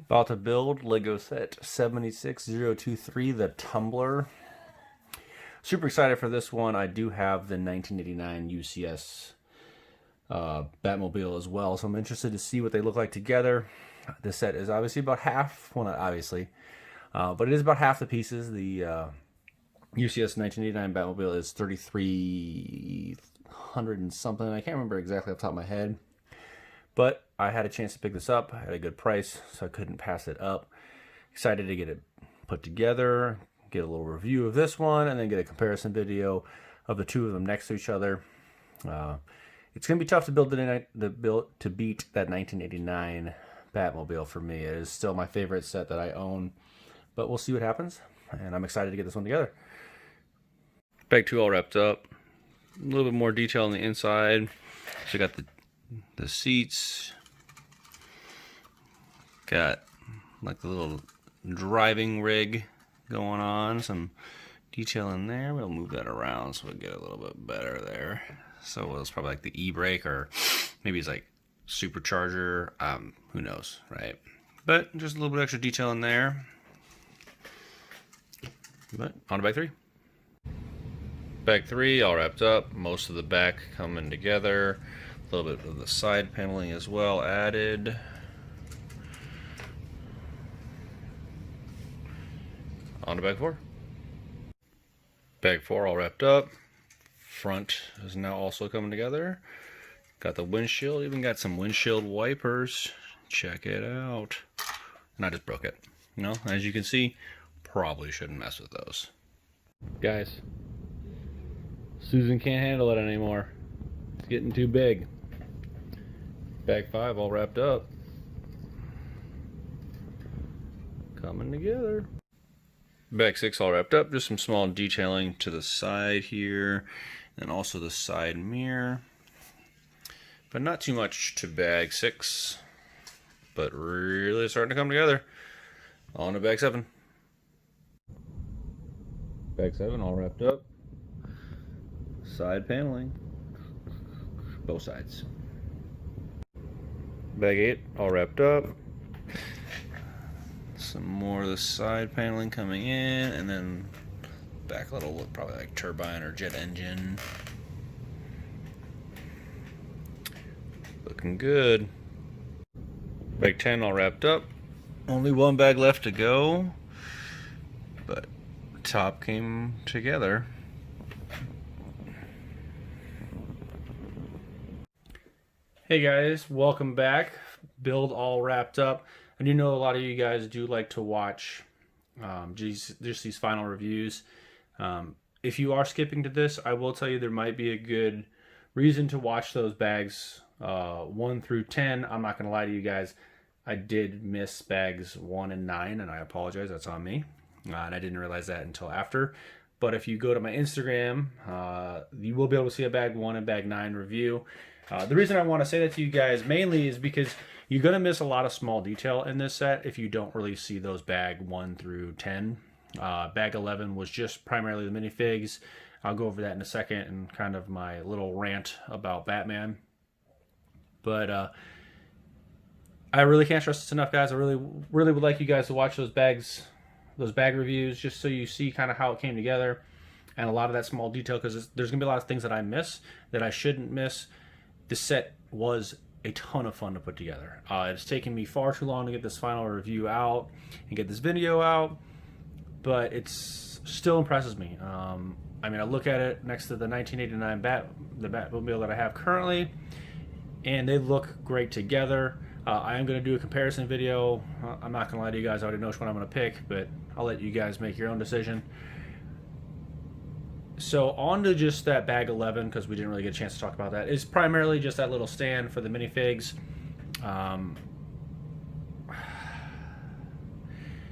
About to build Lego set 76023, the Tumbler. Super excited for this one. I do have the 1989 UCS Batmobile as well, so I'm interested to see what they look like together. This set is obviously about half, well, not obviously, but it is about half the pieces. The UCS 1989 Batmobile is 3,300 and something. I can't remember exactly off the top of my head. But I had a chance to pick this up at a good price, so I couldn't pass it up. Excited to get it put together, get a little review of this one, and then get a comparison video of the two of them next to each other. It's going to be tough to beat that 1989 Batmobile for me. It is still my favorite set that I own, but we'll see what happens, and I'm excited to get this one together. Bag 2 all wrapped up. A little bit more detail on the inside. So you got the seats, got like the little driving rig going on, some detail in there. We'll move that around so we get a little bit better there. So it's probably like the e-brake, or maybe it's like supercharger, who knows, right? But just a little bit extra detail in there. But on to bag 3. Bag 3 all wrapped up, most of the back coming together. A little bit of the side paneling as well added. On to bag 4. Bag 4 all wrapped up. Front is now also coming together. Got the windshield, even got some windshield wipers. Check it out. And I just broke it. You know, as you can see, probably shouldn't mess with those. Guys, Susan can't handle it anymore. It's getting too big. Bag 5 all wrapped up. Coming together. Bag 6 all wrapped up. Just some small detailing to the side here. And also the side mirror. But not too much to bag 6. But really starting to come together. On to bag 7. Bag 7 all wrapped up. Side paneling. Both sides. Bag 8 all wrapped up. Some more of the side paneling coming in, and then back a little look probably like turbine or jet engine. Looking good. Bag 10 all wrapped up. Only one bag left to go, but top came together. Hey guys, welcome back. Build all wrapped up. I do know a lot of you guys do like to watch just these final reviews. If you are skipping to this, I will tell you there might be a good reason to watch those bags 1 through 10. I'm not going to lie to you guys. I did miss bags 1 and 9, and I apologize. That's on me. And I didn't realize that until after. But if you go to my Instagram, you will be able to see a bag 1 and bag 9 review. The reason I want to say that to you guys mainly is because you're going to miss a lot of small detail in this set if you don't really see those bag 1 through 10. Bag 11 was just primarily the minifigs. I'll go over that in a second and kind of my little rant about Batman. But I really can't stress this enough, guys. I really would like you guys to watch those bag reviews just so you see kind of how it came together and a lot of that small detail, because there's going to be a lot of things that I miss that I shouldn't miss. This set was a ton of fun to put together. It's taken me far too long to get this final review out and get this video out, but it still impresses me. I mean, I look at it next to the 1989 the Batmobile that I have currently, and they look great together. I am going to do a comparison video. I'm not going to lie to you guys, I already know which one I'm going to pick, but I'll let you guys make your own decision. So on to just that bag 11, because we didn't really get a chance to talk about that. It's primarily just that little stand for the minifigs.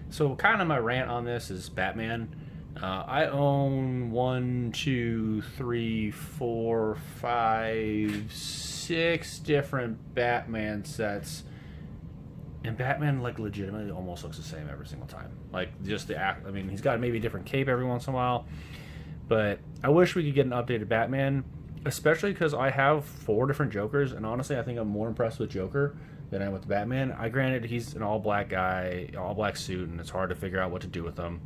So kind of my rant on this is Batman. I own 1, 2, 3, 4, 5, 6 different Batman sets, and Batman like legitimately almost looks the same every single time. Like just the act. I mean, he's got maybe a different cape every once in a while. But I wish we could get an updated Batman, especially because I have 4 different Jokers, and honestly, I think I'm more impressed with Joker than I am with the Batman. Granted, he's an all-black guy, all-black suit, and it's hard to figure out what to do with him.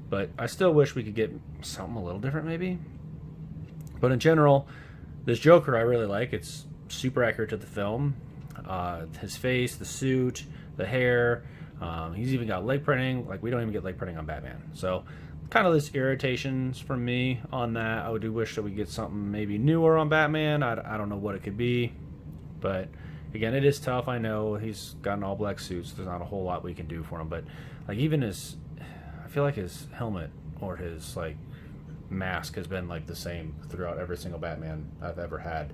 But I still wish we could get something a little different, maybe. But in general, this Joker I really like. It's super accurate to the film. His face, the suit, the hair. He's even got leg printing. Like, we don't even get leg printing on Batman. So, kind of this irritations from me on that. I do wish that we get something maybe newer on Batman. I don't know what it could be. But, again, it is tough. I know he's got an all-black suit, so there's not a whole lot we can do for him. But, like, even his... I feel like his helmet or his, like, mask has been, like, the same throughout every single Batman I've ever had.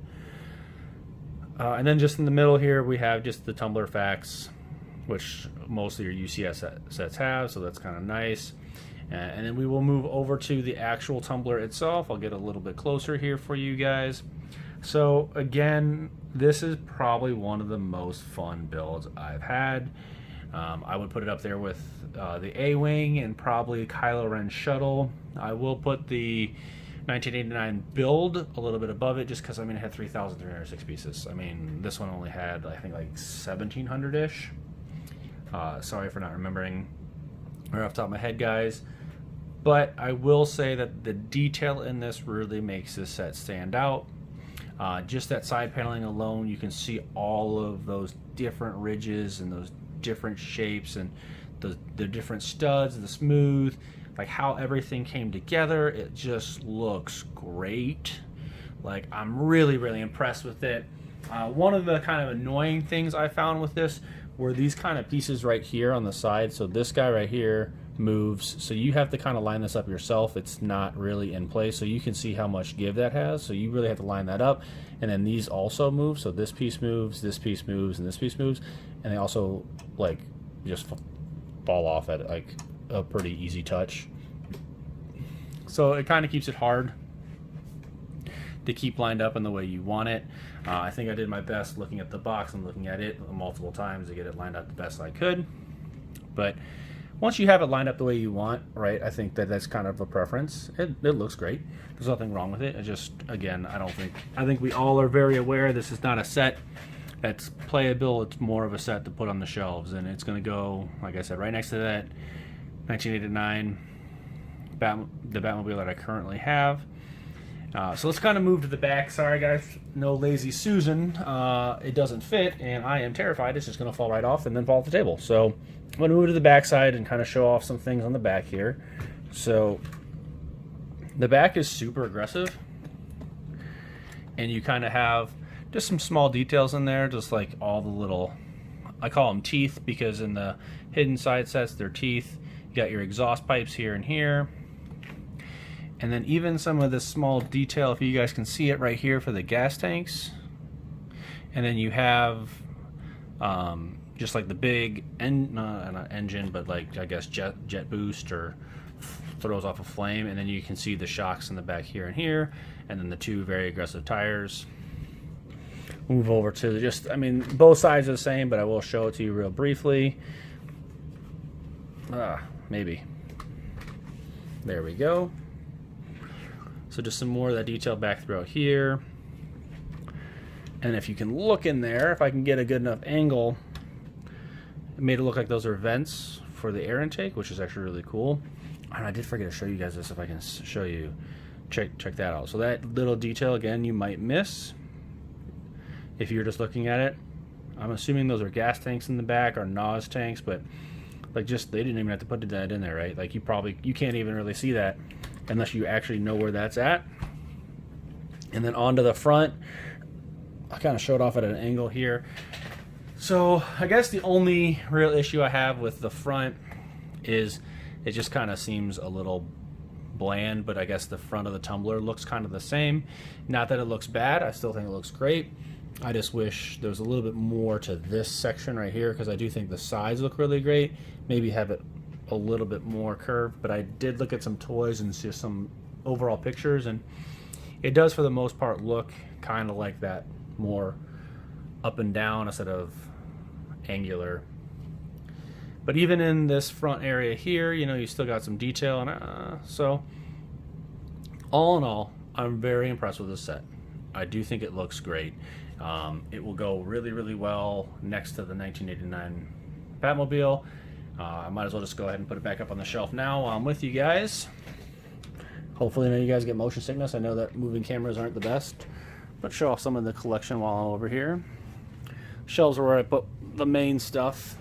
And then just in the middle here, we have just the Tumbler facts, which most of your UCS sets have, so that's kind of nice. And then we will move over to the actual Tumbler itself. I'll get a little bit closer here for you guys. So again, this is probably one of the most fun builds I've had. I would put it up there with the A-Wing and probably Kylo Ren's shuttle. I will put the 1989 build a little bit above it just because, I mean, it had 3,306 pieces. I mean, this one only had, I think, like 1,700-ish. Sorry for not remembering right off the top of my head, guys. But I will say that the detail in this really makes this set stand out. Just that side paneling alone, you can see all of those different ridges and those different shapes and the different studs, the smooth, like how everything came together. It just looks great. Like, I'm really, really impressed with it. One of the kind of annoying things I found with this were these kind of pieces right here on the side. So this guy right here moves, so you have to kind of line this up yourself. It's not really in place, so you can see how much give that has, so you really have to line that up. And then these also move, so this piece moves, this piece moves, and this piece moves, and they also like just fall off at like a pretty easy touch. So it kind of keeps it hard to keep lined up in the way you want it. I think I did my best looking at the box and looking at it multiple times to get it lined up the best I could. But once you have it lined up the way you want, right, I think that that's kind of a preference. It looks great. There's nothing wrong with it. It just, again, I think we all are very aware this is not a set that's playable. It's more of a set to put on the shelves. And it's going to go, like I said, right next to that 1989 the Batmobile that I currently have. So let's kind of move to the back. Sorry, guys, no lazy Susan. It doesn't fit, and I am terrified it's just going to fall right off and then fall off the table. So I'm going to move to the back side and kind of show off some things on the back here. So the back is super aggressive, and you kind of have just some small details in there, just like all the little, I call them teeth, because in the hidden side sets, they're teeth. You got your exhaust pipes here and here. And then even some of this small detail, if you guys can see it right here for the gas tanks. And then you have just like the big, not engine, but like, I guess, jet boost or throws off a flame. And then you can see the shocks in the back here and here. And then the two very aggressive tires. Move over to just, I mean, both sides are the same, but I will show it to you real briefly. Maybe. There we go. So just some more of that detail back throughout here. And if you can look in there, if I can get a good enough angle, it made it look like those are vents for the air intake, which is actually really cool. And I did forget to show you guys this. If I can show you, check that out. So that little detail, again, you might miss if you're just looking at it. I'm assuming those are gas tanks in the back or NOS tanks, but like, just, they didn't even have to put that in there, right? Like, you can't even really see that unless you actually know where that's at. And then onto the front, I kind of showed off at an angle here. So I guess the only real issue I have with the front is it just kind of seems a little bland, but I guess the front of the Tumbler looks kind of the same. Not that it looks bad, I still think it looks great. I just wish there was a little bit more to this section right here, because I do think the sides look really great. Maybe have it a little bit more curved, but I did look at some toys and see some overall pictures, and it does for the most part look kind of like that, more up and down instead of angular. But even in this front area here, you know, you still got some detail, and so all in all, I'm very impressed with this set. I do think it looks great, It will go really, really well next to the 1989 Batmobile. I might as well just go ahead and put it back up on the shelf now while I'm with you guys. Hopefully none of you guys get motion sickness. I know that moving cameras aren't the best, but show off some of the collection while I'm over here. Shelves are where I put the main stuff,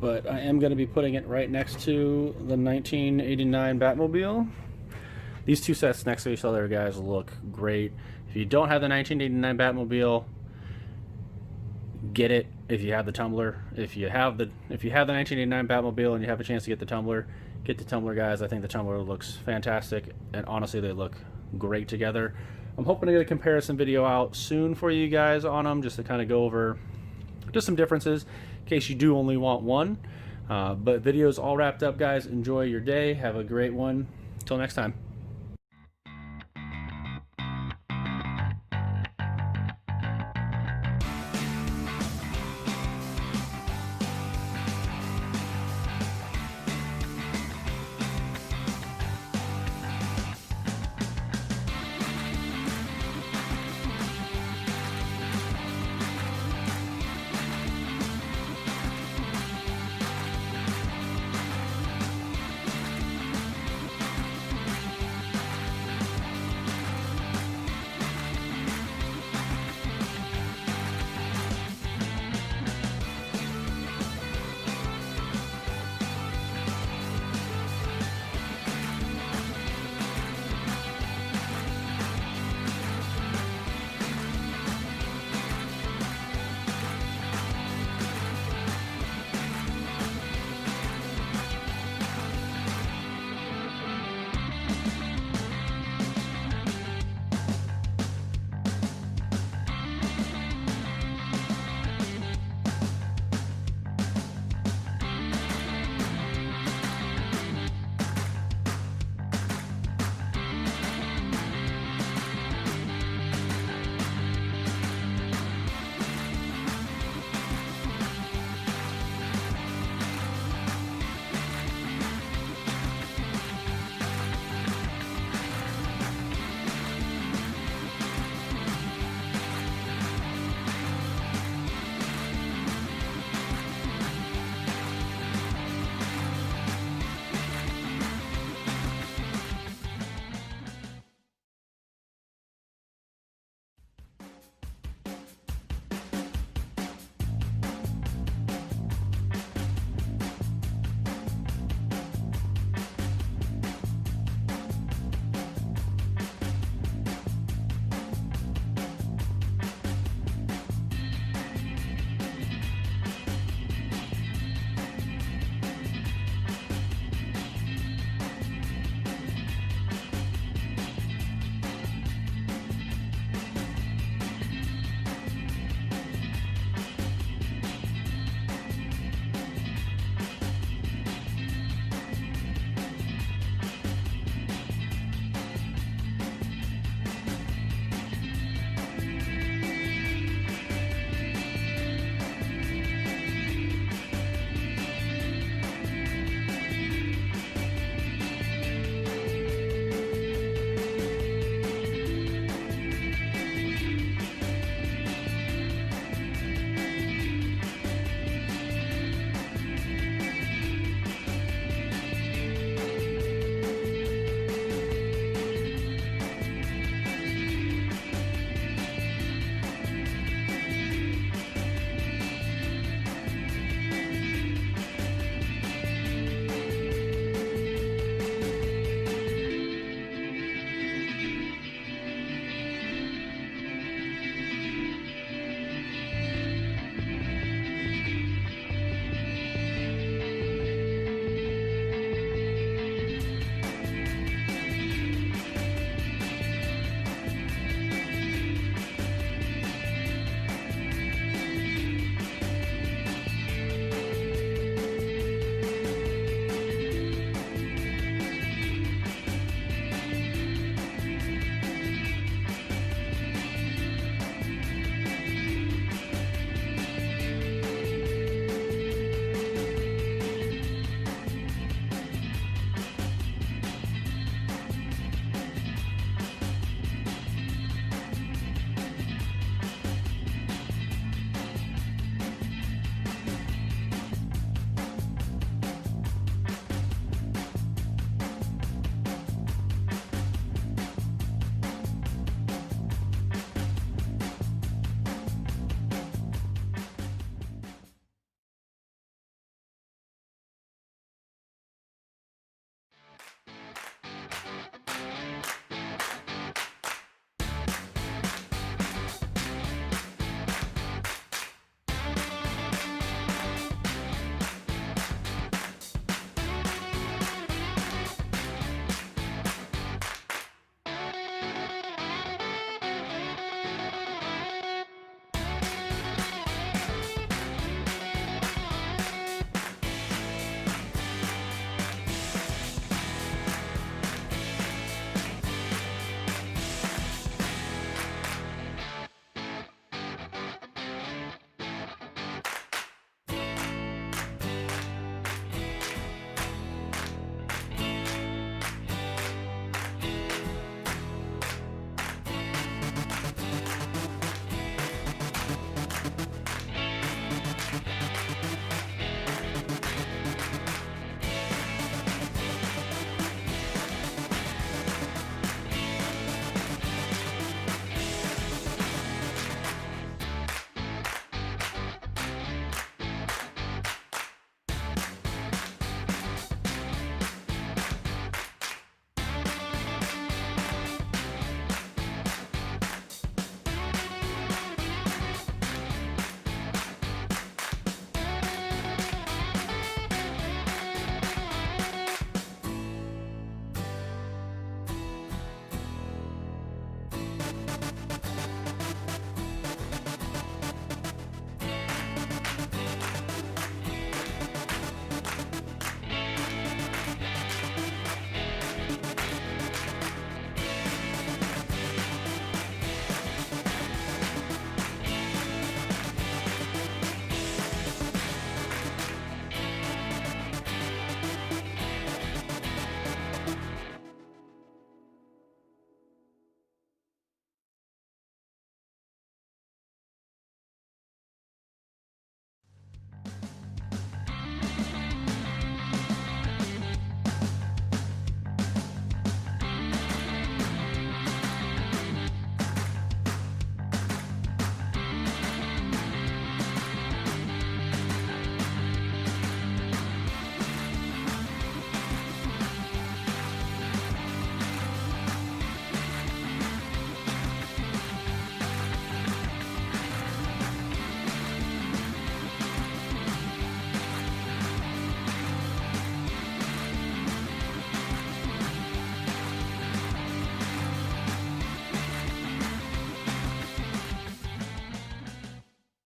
but I am going to be putting it right next to the 1989 Batmobile. These two sets next to each other, guys, look great. If you don't have the 1989 Batmobile, get it if you have the Tumbler. If you have the 1989 Batmobile and you have a chance to get the Tumbler, get the Tumbler, guys. I think the Tumbler looks fantastic, and honestly, they look great together. I'm hoping to get a comparison video out soon for you guys on them, just to kind of go over just some differences in case you do only want one. But video's all wrapped up, guys. Enjoy your day. Have a great one. Until next time.